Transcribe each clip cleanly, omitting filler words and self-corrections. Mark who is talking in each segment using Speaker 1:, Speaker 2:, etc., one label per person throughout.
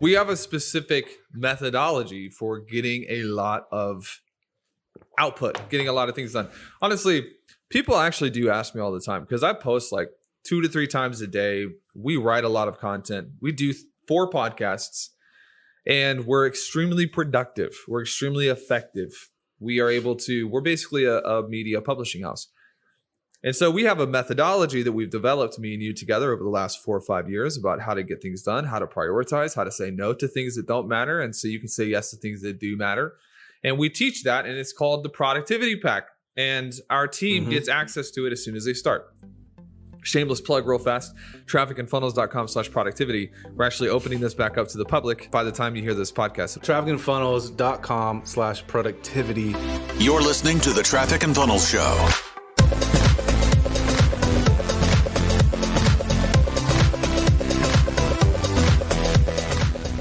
Speaker 1: we have a specific methodology for getting a lot of output, getting a lot of things done. Honestly, people actually do ask me all the time because I post like 2 to 3 times a day. We write a lot of content. We do 4 podcasts and we're extremely productive. We're extremely effective. We're basically a media publishing house. And so we have a methodology that we've developed, me and you together, over the last 4 or 5 years about how to get things done, how to prioritize, how to say no to things that don't matter. And so you can say yes to things that do matter. And we teach that, and it's called the Productivity Pack. And our team gets access to it as soon as they start. Shameless plug real fast, trafficandfunnels.com/productivity. We're actually opening this back up to the public by the time you hear this podcast.
Speaker 2: trafficandfunnels.com/productivity.
Speaker 3: You're listening to the Traffic and Funnels Show.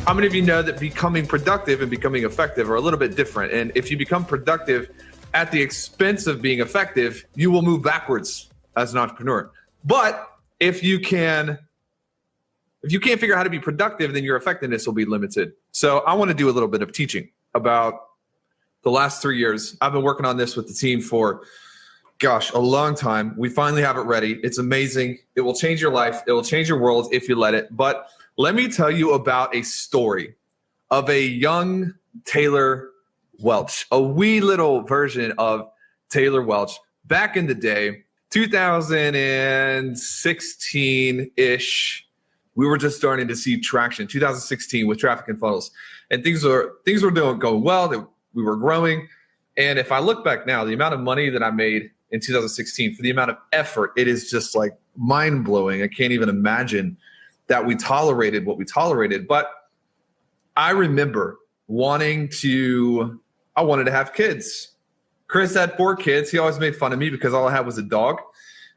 Speaker 1: How many of you know that becoming productive and becoming effective are a little bit different? And if you become productive at the expense of being effective, you will move backwards as an entrepreneur. But if you can't figure out how to be productive, then your effectiveness will be limited. So I want to do a little bit of teaching about the last 3 years. I've been working on this with the team for, a long time. We finally have it ready. It's amazing. It will change your life. It will change your world if you let it. But let me tell you about a story of a young Taylor Welch, a wee little version of Taylor Welch back in the day, 2016-ish. We were just starting to see traction, 2016 with Traffic and Funnels. And things were going well. We were growing. And if I look back now, the amount of money that I made in 2016 for the amount of effort, it is just like mind blowing. I can't even imagine that we tolerated what we tolerated. But I remember wanted to have kids. Chris had 4 kids. He always made fun of me because all I had was a dog.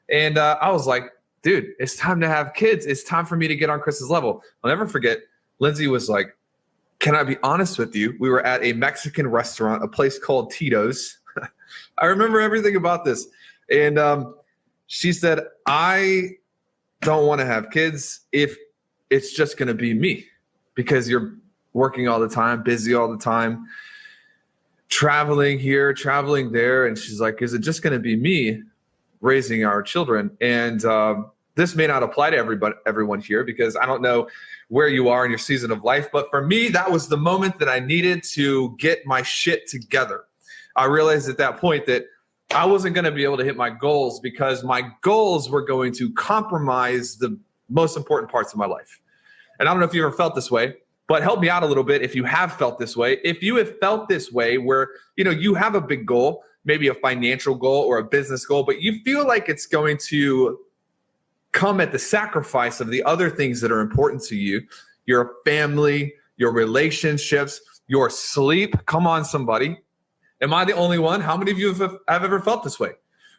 Speaker 1: And I was like, dude, it's time to have kids. It's time for me to get on Chris's level. I'll never forget, Lindsay was like, can I be honest with you? We were at a Mexican restaurant, a place called Tito's. I remember everything about this. And she said, I don't want to have kids if it's just going to be me, because you're working all the time, busy all the time, traveling here, traveling there. And she's like, is it just going to be me raising our children? And this may not apply to everyone here, because I don't know where you are in your season of life. But for me, that was the moment that I needed to get my shit together. I realized at that point that I wasn't going to be able to hit my goals because my goals were going to compromise the most important parts of my life. And I don't know if you ever felt this way, but help me out a little bit if you have felt this way. If you have felt this way where, you have a big goal, maybe a financial goal or a business goal, but you feel like it's going to come at the sacrifice of the other things that are important to you, your family, your relationships, your sleep. Come on, somebody. Am I the only one? How many of you have ever felt this way?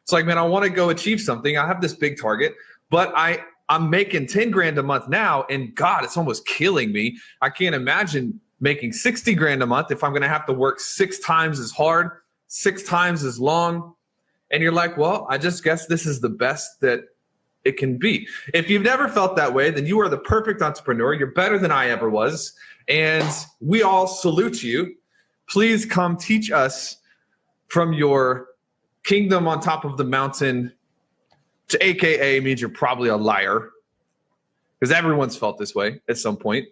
Speaker 1: It's like, man, I want to go achieve something. I have this big target, but I'm making 10 grand a month now, and God, it's almost killing me. I can't imagine making 60 grand a month if I'm going to have to work 6 times as hard, 6 times as long. And you're like, well, I just guess this is the best that it can be. If you've never felt that way, then you are the perfect entrepreneur. You're better than I ever was. And we all salute you. Please come teach us from your kingdom on top of the mountain, to AKA means you're probably a liar, because everyone's felt this way at some point.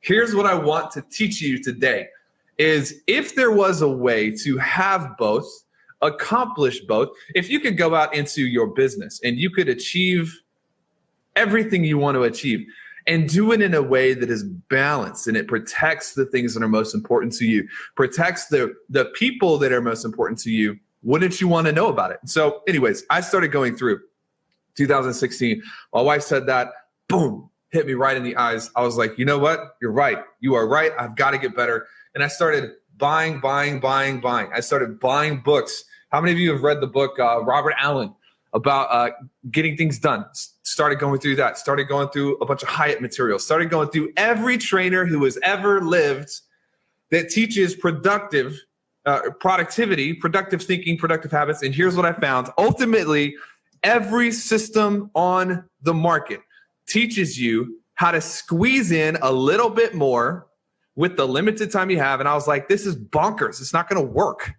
Speaker 1: Here's what I want to teach you today is, if there was a way to have both, accomplish both, if you could go out into your business and you could achieve everything you want to achieve and do it in a way that is balanced and it protects the things that are most important to you, protects the people that are most important to you, wouldn't you want to know about it? So anyways, I started going through 2016. My wife said that, boom, hit me right in the eyes. I was like, you know what? You're right. You are right. I've got to get better. And I started buying. I started buying books. How many of you have read the book, Robert Allen, about getting things done? Started going through that. Started going through a bunch of Hyatt material. Started going through every trainer who has ever lived that teaches productivity, productive thinking, productive habits. And here's what I found. Ultimately, every system on the market teaches you how to squeeze in a little bit more with the limited time you have. And I was like, this is bonkers. It's not going to work.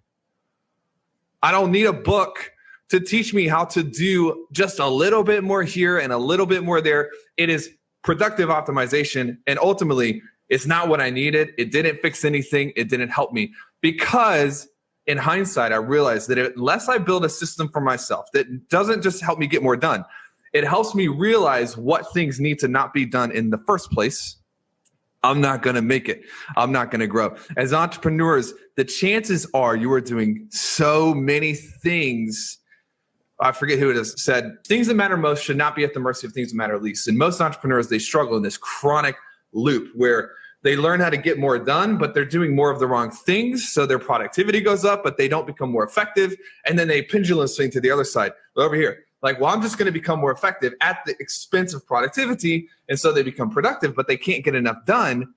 Speaker 1: I don't need a book to teach me how to do just a little bit more here and a little bit more there. It is productive optimization. And ultimately, it's not what I needed. It didn't fix anything. It didn't help me, because in hindsight, I realized that unless I build a system for myself that doesn't just help me get more done, it helps me realize what things need to not be done in the first place. I'm not going to make it. I'm not going to grow. As entrepreneurs, the chances are you are doing so many things. I forget who it is said, things that matter most should not be at the mercy of things that matter least. And most entrepreneurs, they struggle in this chronic loop where they learn how to get more done, but they're doing more of the wrong things. So their productivity goes up, but they don't become more effective. And then they pendulum swing to the other side. Over here, like, well, I'm just going to become more effective at the expense of productivity. And so they become productive, but they can't get enough done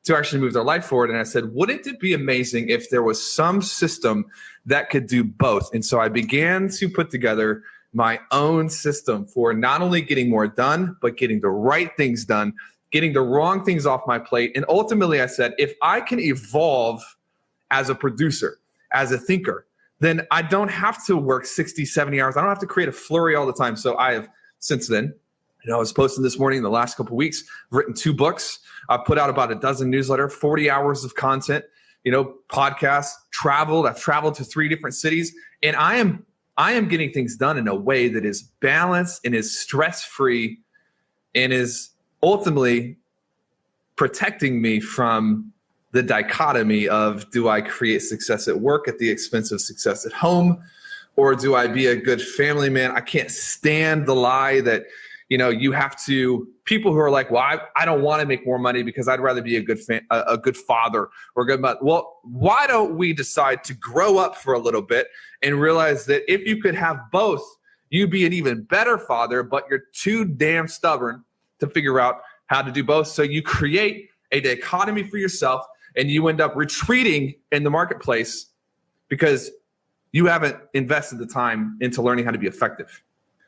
Speaker 1: to actually move their life forward. And I said, wouldn't it be amazing if there was some system that could do both? And so I began to put together my own system for not only getting more done, but getting the right things done, getting the wrong things off my plate. And ultimately, I said, if I can evolve as a producer, as a thinker, then I don't have to work 60, 70 hours. I don't have to create a flurry all the time. So I have, since then, I was posting this morning in the last couple of weeks, I've written 2 books. I've put out about a dozen newsletters, 40 hours of content, podcasts, traveled. I've traveled to 3 different cities, and I am getting things done in a way that is balanced and is stress-free and is ultimately protecting me from the dichotomy of, do I create success at work at the expense of success at home? Or do I be a good family man? I can't stand the lie that, you have to, people who are like, well, I don't want to make more money because I'd rather be a good father or a good mother. Well, why don't we decide to grow up for a little bit and realize that if you could have both, you'd be an even better father, but you're too damn stubborn to figure out how to do both. So you create a dichotomy for yourself and you end up retreating in the marketplace because you haven't invested the time into learning how to be effective.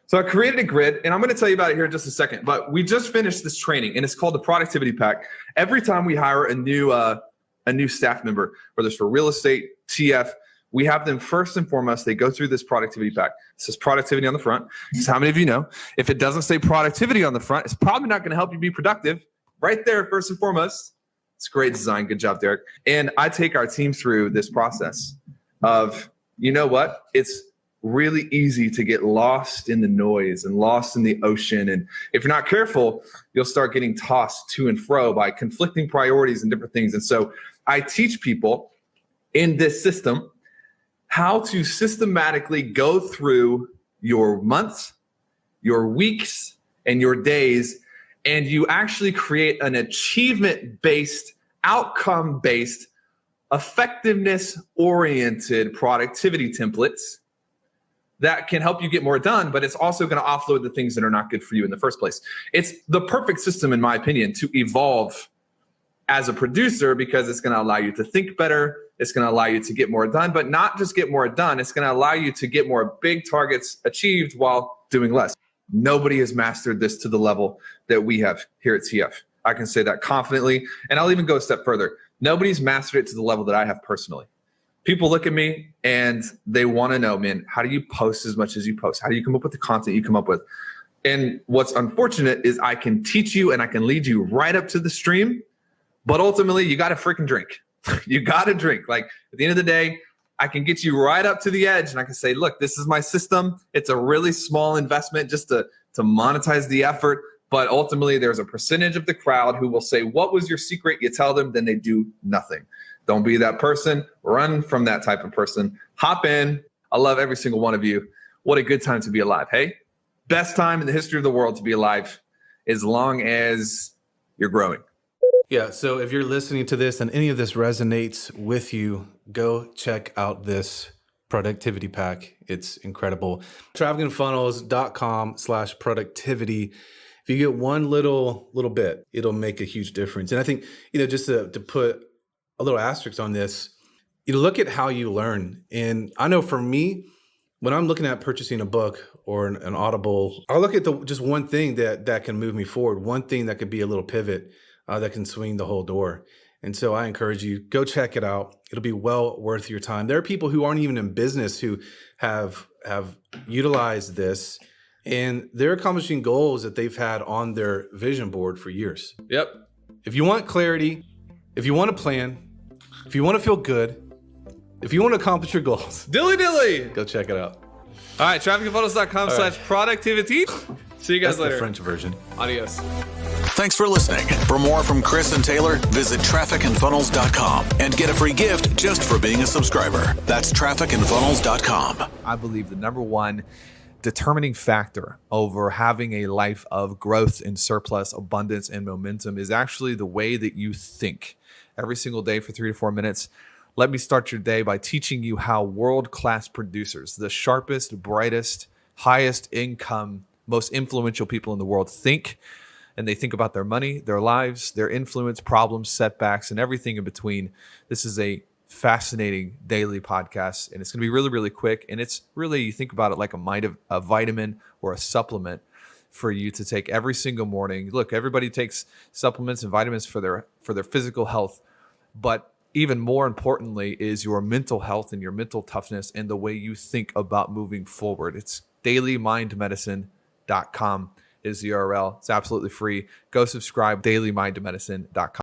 Speaker 1: So I created a grid, and I'm going to tell you about it here in just a second, but we just finished this training, and it's called the Productivity Pack. Every time we hire a new staff member, whether it's for real estate, TF, we have them first and foremost, they go through this productivity pack. It says productivity on the front. So how many of you know, if it doesn't say productivity on the front, it's probably not going to help you be productive. Right there, first and foremost. It's great design. Good job, Derek. And I take our team through this process of, you know what? It's really easy to get lost in the noise and lost in the ocean. And if you're not careful, you'll start getting tossed to and fro by conflicting priorities and different things. And so I teach people in this system how to systematically go through your months, your weeks, and your days, and you actually create an achievement-based, outcome-based, effectiveness-oriented productivity templates that can help you get more done, but it's also going to offload the things that are not good for you in the first place. It's the perfect system, in my opinion, to evolve as a producer because it's going to allow you to think better. It's going to allow you to get more done, but not just get more done. It's going to allow you to get more big targets achieved while doing less. Nobody has mastered this to the level that we have here at TF. I can say that confidently, and I'll even go a step further. Nobody's mastered it to the level that I have personally. People look at me and they want to know, man, how do you post as much as you post? How do you come up with the content you come up with? And what's unfortunate is I can teach you and I can lead you right up to the stream, but ultimately you got to freaking drink. You got to drink. Like at the end of the day, I can get you right up to the edge and I can say, look, this is my system. It's a really small investment just to monetize the effort. But ultimately, there's a percentage of the crowd who will say, what was your secret? You tell them, then they do nothing. Don't be that person. Run from that type of person. Hop in. I love every single one of you. What a good time to be alive. Hey, best time in the history of the world to be alive as long as you're growing.
Speaker 2: Yeah. So if you're listening to this and any of this resonates with you, go check out this productivity pack. It's incredible. trafficandfunnels.com/productivity. If you get one little bit, it'll make a huge difference. And I think, just to put a little asterisk on this, look at how you learn. And I know for me, when I'm looking at purchasing a book or an Audible, I'll look at just one thing that can move me forward, one thing that could be a little pivot that can swing the whole door. And so I encourage you, go check it out. It'll be well worth your time. There are people who aren't even in business who have utilized this, and they're accomplishing goals that they've had on their vision board for years.
Speaker 1: Yep.
Speaker 2: If you want clarity, if you want a plan, if you want to feel good, if you want to accomplish your goals,
Speaker 1: Dilly.
Speaker 2: go check it out.
Speaker 1: All right, trafficandfunnels.com/productivity. See you guys
Speaker 2: That's
Speaker 1: later.
Speaker 2: the French version.
Speaker 1: Adios.
Speaker 3: Thanks for listening. For more from Chris and Taylor, visit trafficandfunnels.com and get a free gift just for being a subscriber. That's trafficandfunnels.com.
Speaker 1: I believe the number one determining factor over having a life of growth and surplus, abundance, and momentum is actually the way that you think. Every single day for 3 to 4 minutes, let me start your day by teaching you how world-class producers, the sharpest, brightest, highest income, most influential people in the world think. And they think about their money, their lives, their influence, problems, setbacks, and everything in between. This is a fascinating daily podcast, and it's going to be really, really quick. And it's really, you think about it like a vitamin or a supplement for you to take every single morning. Look, everybody takes supplements and vitamins for their physical health, but even more importantly is your mental health and your mental toughness and the way you think about moving forward. It's dailymindmedicine.com is the URL. It's absolutely free. Go subscribe, dailymindmedicine.com.